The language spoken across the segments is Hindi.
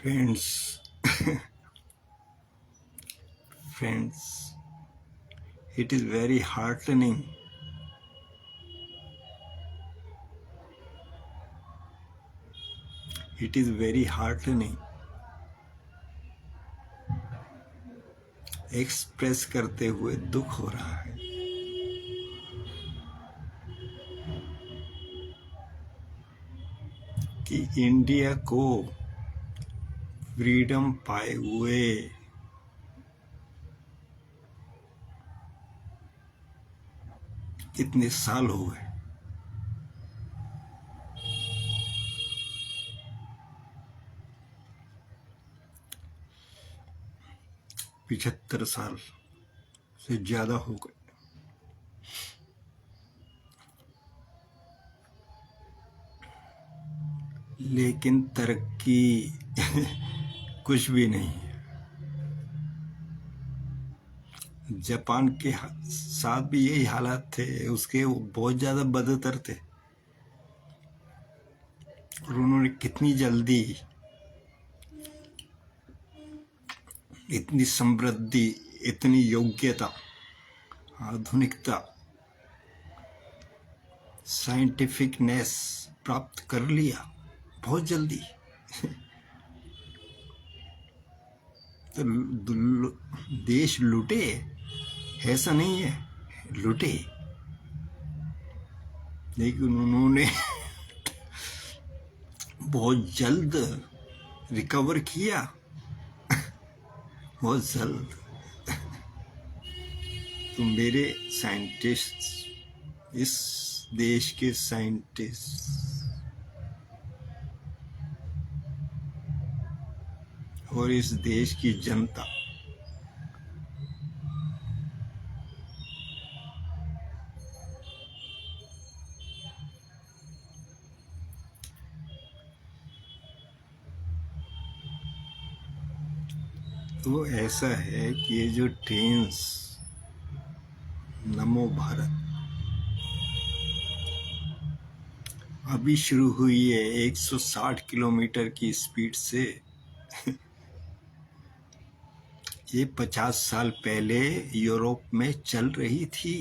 Friends, friends, it is very heartening. It is very heartening. Express करते हुए दुख हो रहा है कि इंडिया को फ्रीडम पाए हुए कितने साल हो गए। 75 साल से ज्यादा हो गए। लेकिन तरक्की कुछ भी नहीं है। जापान के साथ भी यही हालात थे, उसके वो बहुत ज्यादा बदतर थे और उन्होंने कितनी जल्दी इतनी समृद्धि, इतनी योग्यता, आधुनिकता, साइंटिफिकनेस प्राप्त कर लिया बहुत जल्दी। तो देश लूटे, ऐसा नहीं है, लूटे, लेकिन उन्होंने बहुत जल्द रिकवर किया, बहुत जल्द। तो मेरे साइंटिस्ट, इस देश के साइंटिस्ट और इस देश की जनता तो ऐसा है कि ये जो ट्रेन्स नमो भारत अभी शुरू हुई है 160 किलोमीटर की स्पीड से, ये 50 साल पहले यूरोप में चल रही थी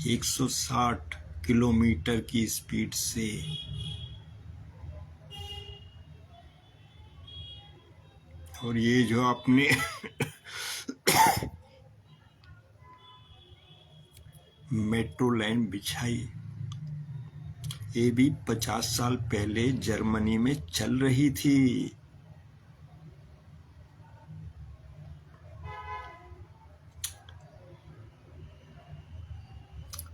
160 किलोमीटर की स्पीड से। और ये जो आपने मेट्रो लाइन बिछाई, ये भी 50 साल पहले जर्मनी में चल रही थी।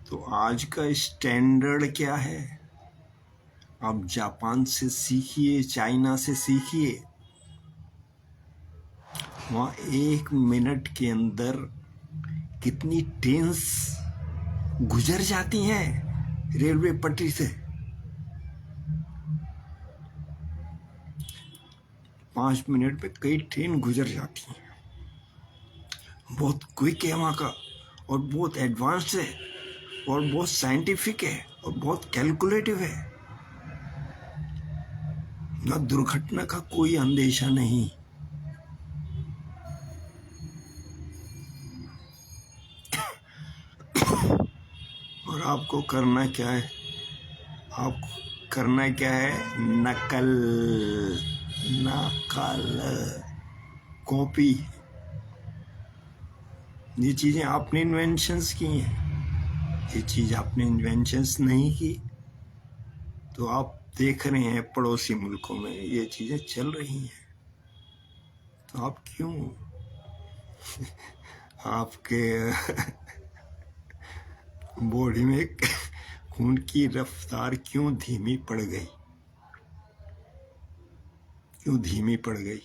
तो आज का स्टैंडर्ड क्या है? आप जापान से सीखिए, चाइना से सीखिए। वहाँ 1 मिनट के अंदर कितनी ट्रेन्स गुजर जाती हैं रेलवे पटरी से। 5 मिनट में कई ट्रेन गुजर जाती हैं। बहुत क्विक है वहाँ का, और बहुत एडवांस्ड है, और बहुत साइंटिफिक है, और बहुत कैलकुलेटिव है। न दुर्घटना का कोई अंदेशा नहीं। और आपको करना क्या है? आपको करना क्या है? नकल, कॉपी। ये चीजें आपने इन्वेंशंस की हैं, ये चीज आपने इन्वेंशंस नहीं की। तो आप देख रहे हैं पड़ोसी मुल्कों में ये चीजें चल रही हैं, तो आप क्यों आपके बॉडी में खून की रफ्तार क्यों धीमी पड़ गई? क्यों धीमी पड़ गई?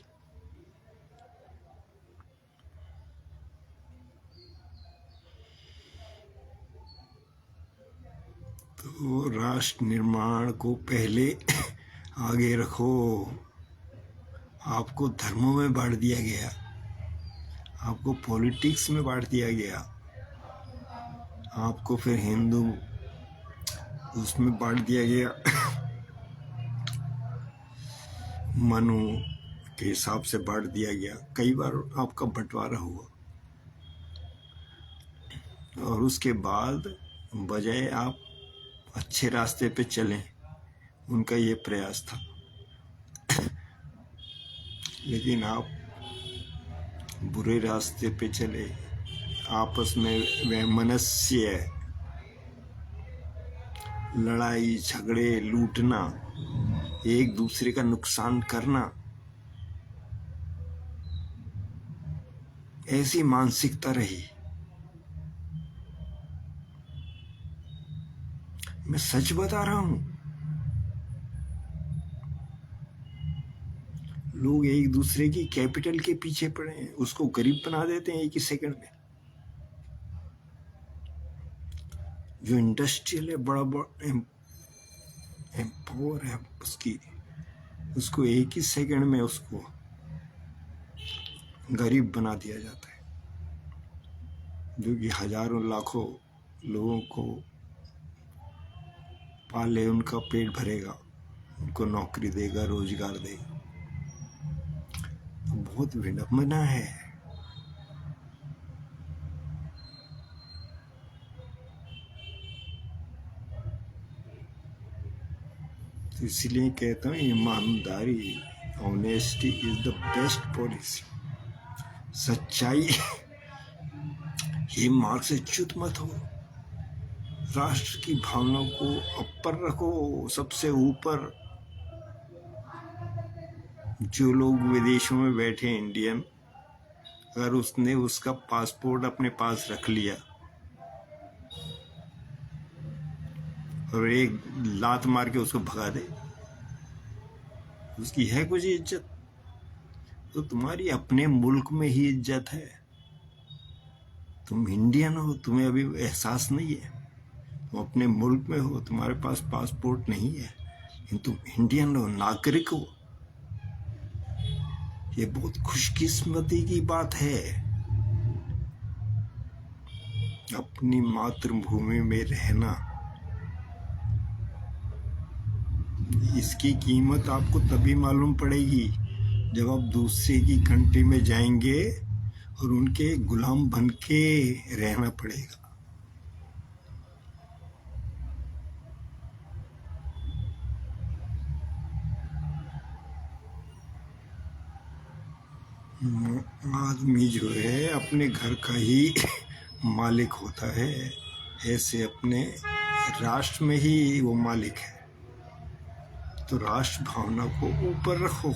तो राष्ट्र निर्माण को पहले आगे रखो। आपको धर्मों में बांट दिया गया, आपको पॉलिटिक्स में बांट दिया गया, आपको फिर हिंदू उसमें बांट दिया गया मनु के हिसाब से बांट दिया गया, कई बार आपका बंटवारा हुआ, और उसके बाद बजाय आप अच्छे रास्ते पे चलें, उनका ये प्रयास था, लेकिन आप बुरे रास्ते पे चले, आपस में वैमनस्य, लड़ाई झगड़े, लूटना, एक दूसरे का नुकसान करना, ऐसी मानसिकता रही। मैं सच बता रहा हूं, लोग एक दूसरे की कैपिटल के पीछे पड़े हैं, उसको गरीब बना देते हैं एक ही सेकंड में। जो इंडस्ट्रियल है, बड़ा बड़ा एम्पावर है, उसको एक ही सेकंड में उसको गरीब बना दिया जाता है, जो कि हजारों लाखों लोगों को पाले, उनका पेट भरेगा, उनको नौकरी देगा, रोजगार देगा। तो बहुत विडंबना है। तो इसलिए कहता हूँ, ईमानदारी, honesty is the best policy. सच्चाई, ये मार्ग से च्युत मत हो, राष्ट्र की भावनाओं को अपर रखो, सबसे ऊपर। जो लोग विदेशों में बैठे इंडियन, अगर उसने उसका पासपोर्ट अपने पास रख लिया और एक लात मार के उसको भगा दे, उसकी है कुछ इज्जत? तो तुम्हारी अपने मुल्क में ही इज्जत है। तुम इंडियन हो, तुम्हें अभी एहसास नहीं है, तुम अपने मुल्क में हो, तुम्हारे पास पासपोर्ट नहीं है, लेकिन तुम इंडियन हो, नागरिक हो। ये बहुत खुशकिस्मती की बात है, अपनी मातृभूमि में रहना। इसकी कीमत आपको तभी मालूम पड़ेगी जब आप दूसरे की कंट्री में जाएंगे और उनके गुलाम बन के रहना पड़ेगा। आदमी जो है अपने घर का ही मालिक होता है, ऐसे अपने राष्ट्र में ही वो मालिक है। तो राष्ट्र भावना को ऊपर रखो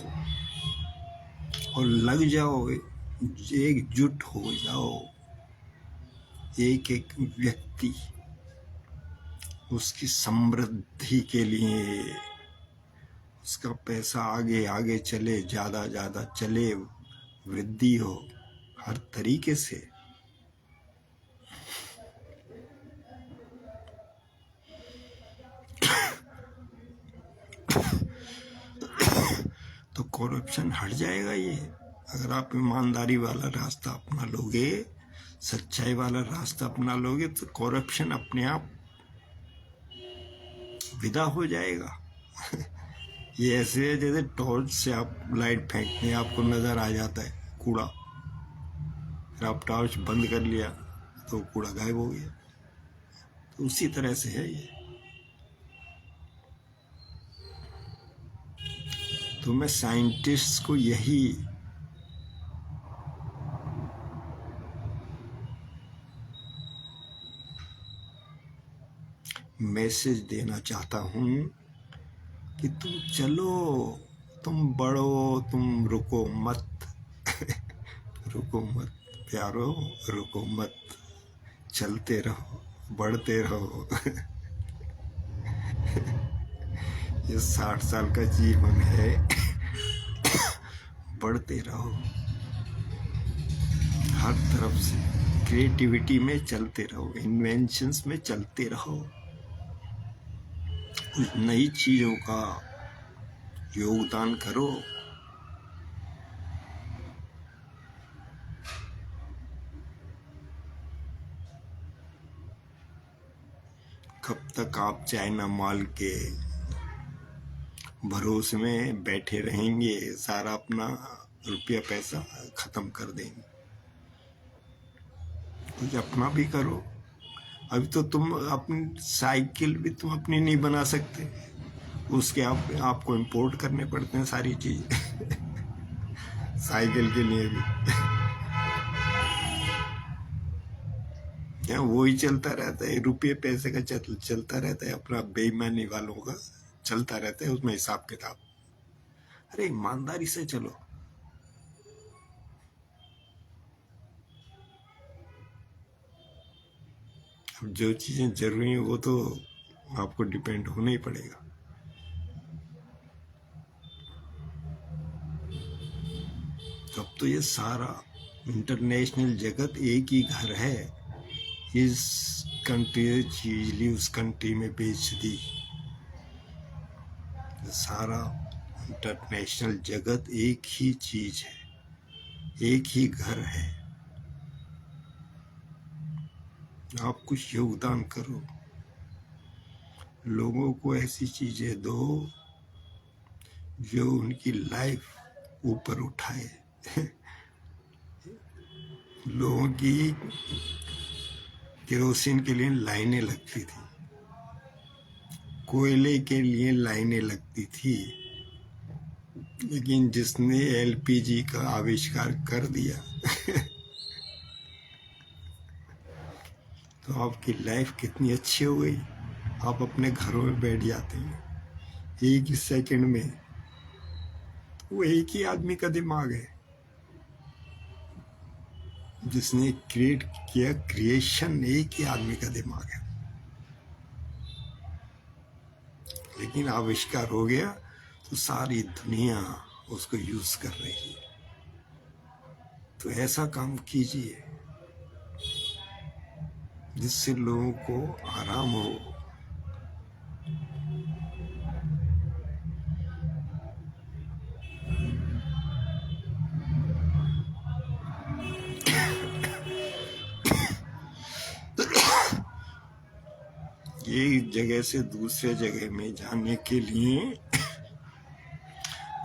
और लग जाओ, एकजुट हो जाओ। एक एक व्यक्ति उसकी समृद्धि के लिए, उसका पैसा आगे आगे चले, ज़्यादा ज़्यादा चले, वृद्धि हो हर तरीके से। तो करप्शन हट जाएगा। ये अगर आप ईमानदारी वाला रास्ता अपना लोगे, सच्चाई वाला रास्ता अपना लोगे, तो करप्शन अपने आप विदा हो जाएगा। ये ऐसे है जैसे टॉर्च से आप लाइट फेंकते हैं, आपको नजर आ जाता है कूड़ा, फिर आप टॉर्च बंद कर लिया तो कूड़ा गायब हो गया। तो उसी तरह से है ये। तो मैं साइंटिस्ट को यही मैसेज देना चाहता हूँ कि तुम चलो, तुम बढ़ो, तुम रुको मत। रुको मत प्यारो, रुको मत, चलते रहो, बढ़ते रहो। ये 60 साल का जीवन है, बढ़ते रहो, हर तरफ से क्रिएटिविटी में चलते रहो, इन्वेंशंस में चलते रहो, नई चीजों का योगदान करो। कब तक आप चाइना माल के भरोसे में बैठे रहेंगे, सारा अपना रुपया पैसा खत्म कर देंगे। कुछ अपना भी करो। अभी तो तुम अपनी साइकिल भी तुम अपनी नहीं बना सकते, उसके आपको इंपोर्ट करने पड़ते हैं सारी चीज साइकिल के लिए भी क्या वही चलता रहता है, रुपये पैसे का चलता रहता है, अपना बेईमानी वालों का चलता रहता है, उसमें हिसाब किताब। अरे ईमानदारी से चलो। अब जो चीजें जरूरी है वो तो आपको डिपेंड होना ही पड़ेगा। तब तो ये सारा इंटरनेशनल जगत एक ही घर है, इस कंट्री चीज ली उस कंट्री में बेच दी। सारा इंटरनेशनल जगत एक ही चीज है, एक ही घर है। आप कुछ योगदान करो, लोगों को ऐसी चीजें दो जो उनकी लाइफ ऊपर उठाए लोगों की केरोसिन के लिए लाइनें लगती थी, कोयले के लिए लाइनें लगती थी, लेकिन जिसने एलपीजी का आविष्कार कर दिया तो आपकी लाइफ कितनी अच्छी हो गई। आप अपने घरों में बैठ जाते हैं, एक ही सेकंड में वो एक ही आदमी का दिमाग है जिसने क्रिएट किया, क्रिएशन एक ही आदमी का दिमाग है, लेकिन आविष्कार हो गया तो सारी दुनिया उसको यूज कर रही है। तो ऐसा काम कीजिए जिससे लोगों को आराम हो। एक जगह से दूसरे जगह में जाने के लिए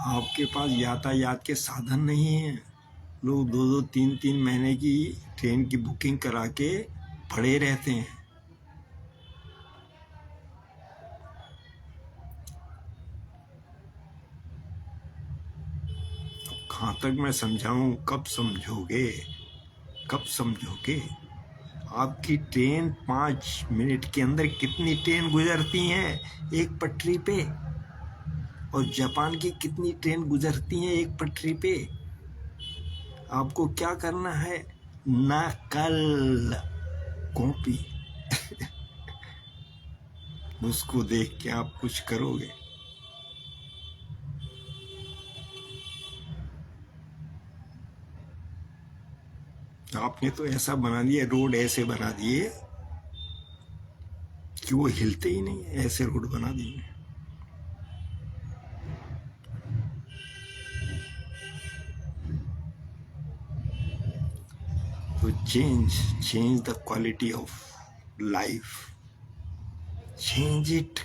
आपके पास यातायात के साधन नहीं है। लोग 2-2, 3-3 महीने की ट्रेन की बुकिंग करा के पड़े रहते हैं। अब कहाँ तक मैं समझाऊं, कब समझोगे, कब समझोगे? आपकी ट्रेन 5 मिनट के अंदर कितनी ट्रेन गुजरती हैं एक पटरी पे, और जापान की कितनी ट्रेन गुजरती हैं एक पटरी पे। आपको क्या करना है? नकल कॉपी उसको देख के आप कुछ करोगे? आपने तो ऐसा बना दिया, रोड ऐसे बना दिए कि वो हिलते ही नहीं, ऐसे रोड बना दिए। तो change the quality of life, change it.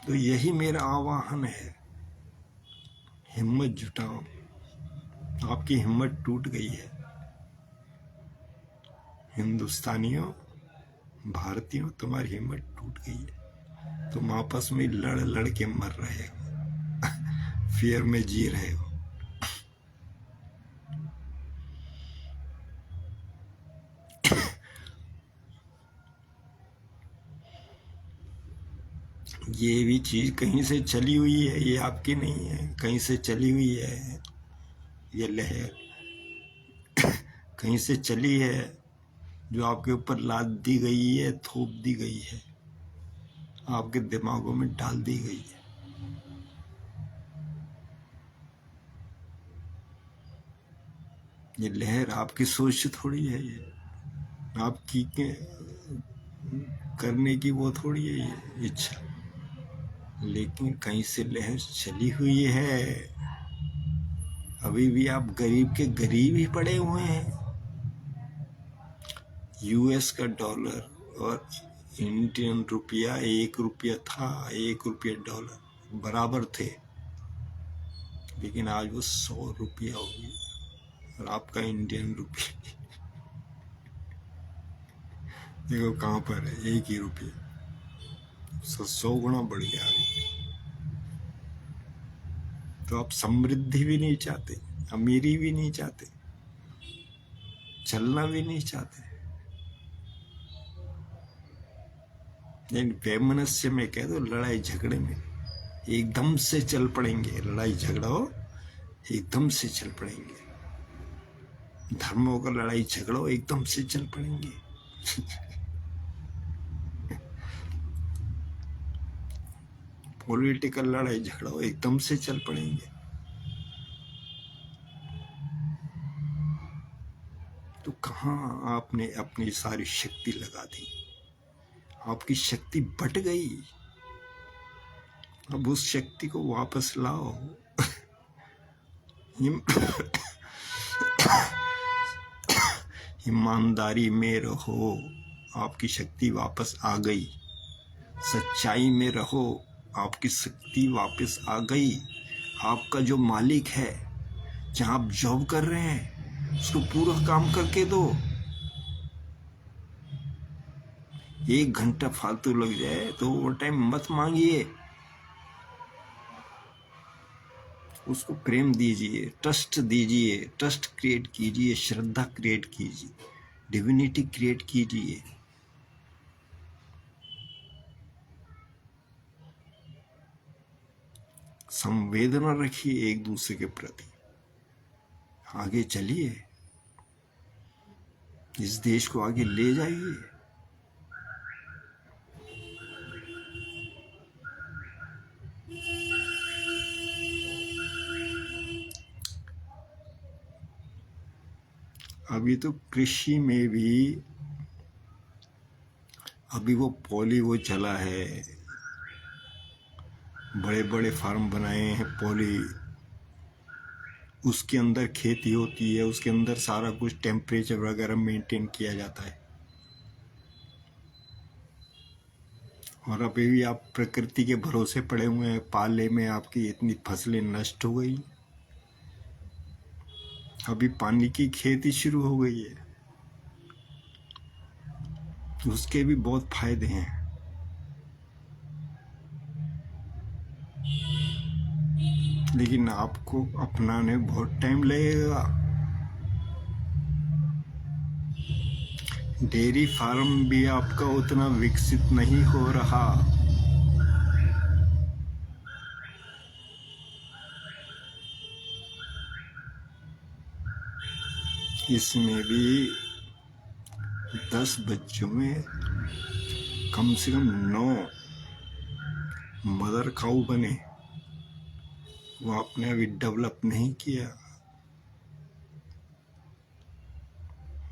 तो यही मेरा आह्वान है, हिम्मत जुटाओ। आपकी हिम्मत टूट गई है। हिंदुस्तानियों, भारतीयों, तुम्हारी हिम्मत टूट गई है। तुम आपस में लड़ लड़ के मर रहे हो फियर में जी रहे हो। ये भी चीज कहीं से चली हुई है, ये आपकी नहीं है, कहीं से चली हुई है। ये लहर कहीं से चली है, जो आपके ऊपर लाद दी गई है, थोप दी गई है, आपके दिमागों में डाल दी गई है। ये लहर आपकी सोच से थोड़ी है, ये आपकी करने की वो थोड़ी है ये इच्छा, लेकिन कहीं से लहर चली हुई है। अभी भी आप गरीब के गरीब ही पड़े हुए हैं। यूएस का डॉलर और इंडियन रुपया 1 रुपया था, 1 रुपया बराबर थे, लेकिन आज वो 100 रुपया हो गया। और आपका इंडियन रुपया देखो कहाँ पर है, 1 ही रुपया, 100 गुना बढ़ गया अभी। तो आप समृद्धि भी नहीं चाहते, अमीरी भी नहीं चाहते, चलना भी नहीं चाहते। लेकिन वैमनस्य में कह दो, लड़ाई झगड़े में एकदम से चल पड़ेंगे। लड़ाई झगड़ा हो एकदम से चल पड़ेंगे। धर्मों का लड़ाई झगड़ो एकदम से चल पड़ेंगे। पॉलिटिकल लड़ाई झगड़ो एकदम से चल पड़ेंगे। तो कहाँ आपने अपनी सारी शक्ति लगा दी, आपकी शक्ति बट गई। अब उस शक्ति को वापस लाओ। ईमानदारी में रहो, आपकी शक्ति वापस आ गई। सच्चाई में रहो, आपकी शक्ति वापस आ गई। आपका जो मालिक है, जहां आप जॉब कर रहे हैं, उसको पूरा काम करके दो। 1 घंटा फालतू लग जाए तो वो टाइम मत मांगिए, उसको प्रेम दीजिए, ट्रस्ट दीजिए, ट्रस्ट क्रिएट कीजिए, श्रद्धा क्रिएट कीजिए, डिविनिटी क्रिएट कीजिए। संवेदना रखिए एक दूसरे के प्रति, आगे चलिए, इस देश को आगे ले जाइए। अभी तो कृषि में भी अभी वो चला है, बड़े बड़े फार्म बनाए हैं पॉली, उसके अंदर खेती होती है, उसके अंदर सारा कुछ टेम्परेचर वगैरह मेंटेन किया जाता है। और अभी भी आप प्रकृति के भरोसे पड़े हुए हैं। पाले में आपकी इतनी फसलें नष्ट हो गई, अभी पानी की खेती शुरू हो गई है, उसके भी बहुत फायदे हैं। लेकिन आपको अपनाने बहुत टाइम लगेगा। डेयरी फार्म भी आपका उतना विकसित नहीं हो रहा। इसमें भी 10 बच्चों में कम से कम 9 मदर काऊ बने, वो आपने अभी डेवलप नहीं किया,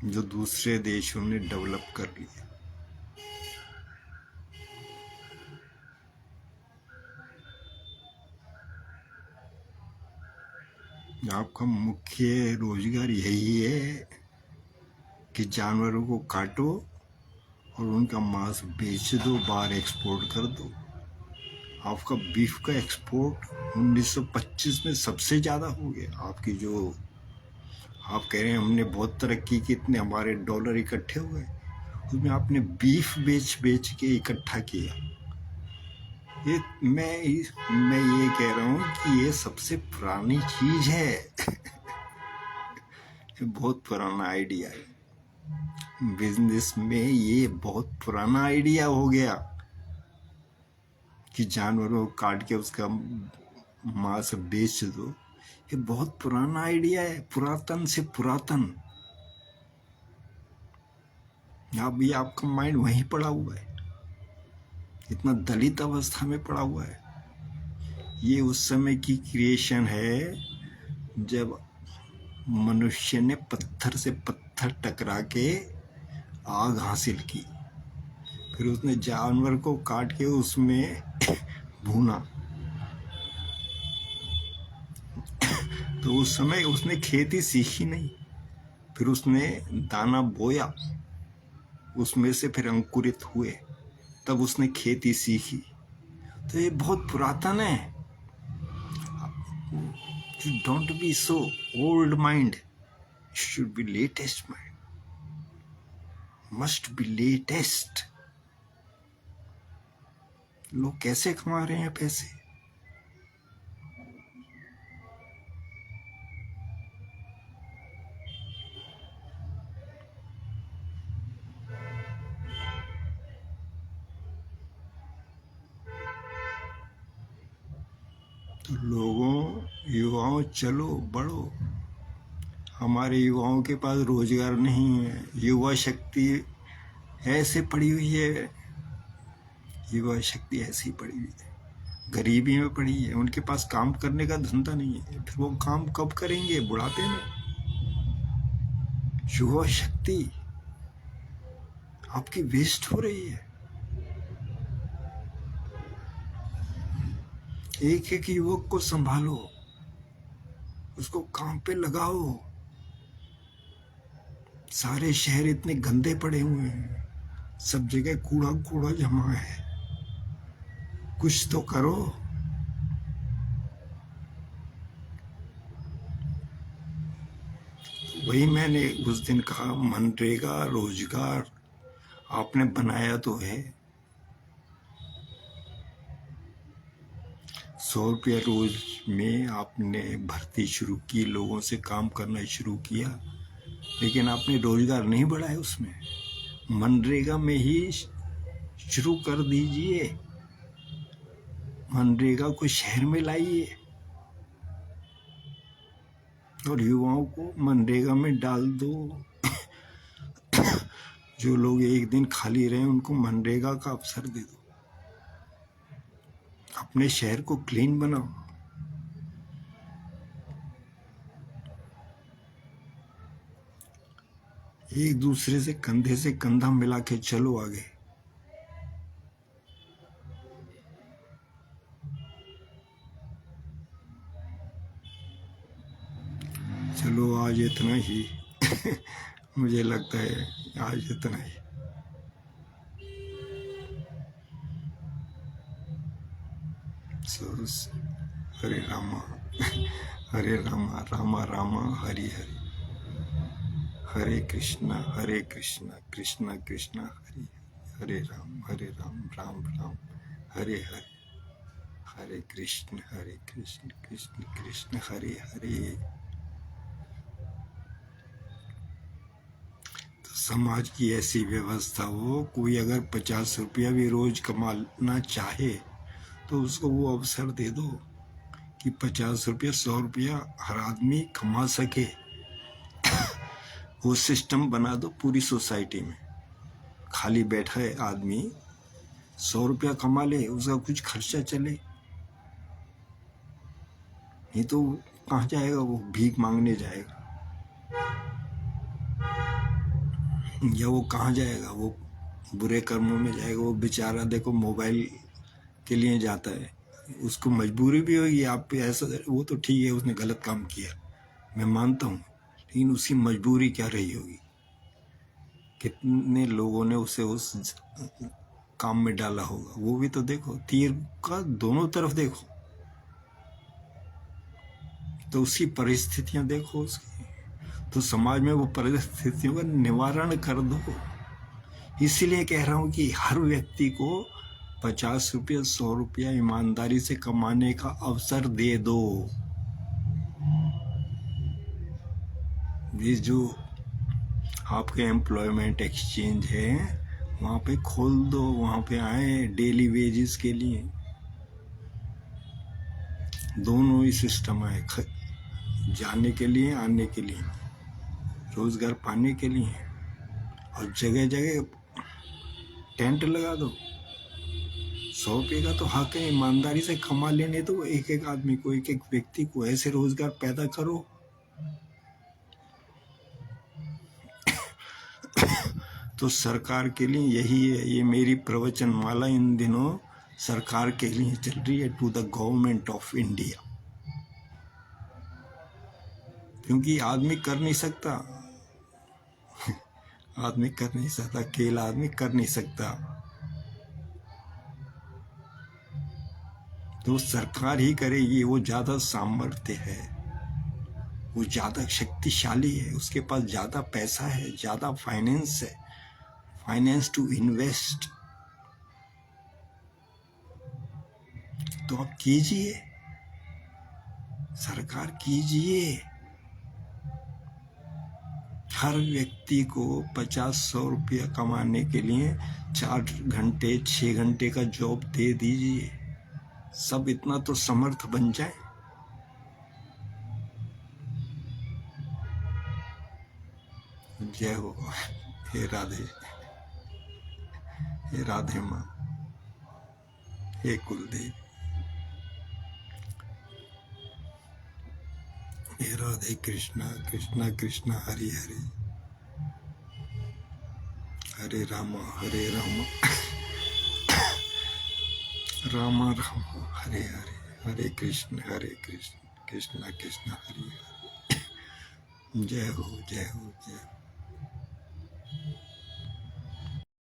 जो दूसरे देशों ने डेवलप कर लिया। आपका मुख्य रोजगार यही है कि जानवरों को काटो और उनका मांस बेच दो, बाहर एक्सपोर्ट कर दो। आपका बीफ का एक्सपोर्ट 1925 में सबसे ज़्यादा हो गया। आपकी जो आप कह रहे हैं हमने बहुत तरक्की की, इतने हमारे डॉलर इकट्ठे हुए, उसमें आपने बीफ बेच के इकट्ठा किया। ये मैं ये कह रहा हूँ कि ये सबसे पुरानी चीज है। ये बहुत पुराना आइडिया है बिजनेस में, ये बहुत पुराना आइडिया हो गया कि जानवरों को काट के उसका मांस बेच दो। ये बहुत पुराना आइडिया है, पुरातन से पुरातन। अभी आपका माइंड वहीं पड़ा हुआ है, इतना दलित अवस्था में पड़ा हुआ है। ये उस समय की क्रिएशन है जब मनुष्य ने पत्थर से पत्थर टकरा के आग हासिल की, फिर उसने जानवर को काट के उसमें भूना, तो उस समय उसने खेती सीखी नहीं, फिर उसने दाना बोया, उसमें से फिर अंकुरित हुए, तब उसने खेती सीखी। तो ये बहुत पुरातन है। Don't be so old mind, should be latest mind, must be latest. लोग कैसे कमा रहे हैं पैसे? तो लोगों, युवाओं, चलो बढ़ो। हमारे युवाओं के पास रोजगार नहीं है, युवा शक्ति ऐसे पड़ी हुई है, युवा शक्ति ऐसी पड़ी हुई है, गरीबी में पड़ी है, उनके पास काम करने का धंधा नहीं है, फिर वो काम कब करेंगे? बुढ़ापे में। युवा शक्ति आपकी वेस्ट हो रही है। एक एक युवक को संभालो, उसको काम पे लगाओ। सारे शहर इतने गंदे पड़े हुए हैं, सब जगह कूड़ा कूड़ा जमा है, कुछ तो करो। वही मैंने उस दिन कहा, मनरेगा रोजगार आपने बनाया तो है, 100 रुपया रोज में आपने भर्ती शुरू की, लोगों से काम करना शुरू किया, लेकिन आपने रोजगार नहीं बढ़ाया उसमें। मनरेगा में ही शुरू कर दीजिए, मनरेगा को शहर में लाइए और युवाओं को मनरेगा में डाल दो। जो लोग एक दिन खाली रहे उनको मनरेगा का अवसर दे दो। अपने शहर को क्लीन बनाओ। एक दूसरे से कंधे से कंधा मिला के चलो आगे। चलो आज इतना ही। मुझे लगता है आज इतना ही। हरे रामा हरे रामा, रामा रामा हरि हरि, हरे कृष्णा कृष्णा कृष्णा हरि, हरे राम राम राम हरे हरे, हरे कृष्ण कृष्ण कृष्ण हरे हरे। तो समाज की ऐसी व्यवस्था हो, कोई अगर 50 रुपया भी रोज कमाना चाहे तो उसको वो अवसर दे दो कि 50 रुपया 100 रुपया हर आदमी कमा सके। वो सिस्टम बना दो पूरी सोसाइटी में। खाली बैठा है आदमी 100 रुपया कमा ले, उसका कुछ खर्चा चले, नहीं तो कहाँ जाएगा? वो भीख मांगने जाएगा, या वो कहाँ जाएगा? वो बुरे कर्मों में जाएगा। वो बेचारा देखो मोबाइल के लिए जाता है, उसको मजबूरी भी होगी। आप पे ऐसा, वो तो ठीक है उसने गलत काम किया, मैं मानता हूँ, लेकिन उसकी मजबूरी क्या रही होगी? कितने लोगों ने उसे उस काम में डाला होगा, वो भी तो देखो। तीर का दोनों तरफ देखो, तो उसकी परिस्थितियां देखो उसकी। तो समाज में वो परिस्थितियों का निवारण कर दो। इसीलिए कह रहा हूं कि हर व्यक्ति को 50 रुपया 100 रुपया ईमानदारी से कमाने का अवसर दे दो। ये जो आपके एम्प्लॉयमेंट एक्सचेंज है वहाँ पे खोल दो, वहाँ पे आए डेली वेजेस के लिए। दोनों ही सिस्टम है, जाने के लिए, आने के लिए, रोजगार पाने के लिए। और जगह जगह टेंट लगा दो। 100 रुपये का तो हक है, ईमानदारी से कमा लेने दो। एक एक आदमी को, एक एक व्यक्ति को ऐसे रोजगार पैदा करो। तो सरकार के लिए यही है, ये मेरी प्रवचन माला इन दिनों सरकार के लिए चल रही है, to the government of India. क्योंकि आदमी कर नहीं सकता, आदमी कर नहीं सकता, अकेला आदमी कर नहीं सकता। तो सरकार ही करेगी, वो ज्यादा सामर्थ्य है, वो ज्यादा शक्तिशाली है, उसके पास ज्यादा पैसा है, ज्यादा फाइनेंस है, फाइनेंस टू इन्वेस्ट। तो आप कीजिए, सरकार कीजिए। हर व्यक्ति को 50-100 रुपया कमाने के लिए 4 घंटे 6 घंटे का जॉब दे दीजिए। सब इतना तो समर्थ बन जाए। जय हो। हे राधे, हे राधे माँ, हे कुलदेव, हे राधे कृष्णा कृष्णा कृष्णा हरे हरे, हरे रामा रामा रामा हरे हरे, हरे कृष्ण कृष्णा कृष्णा हरे हरे। जय हो जय हो जय हो।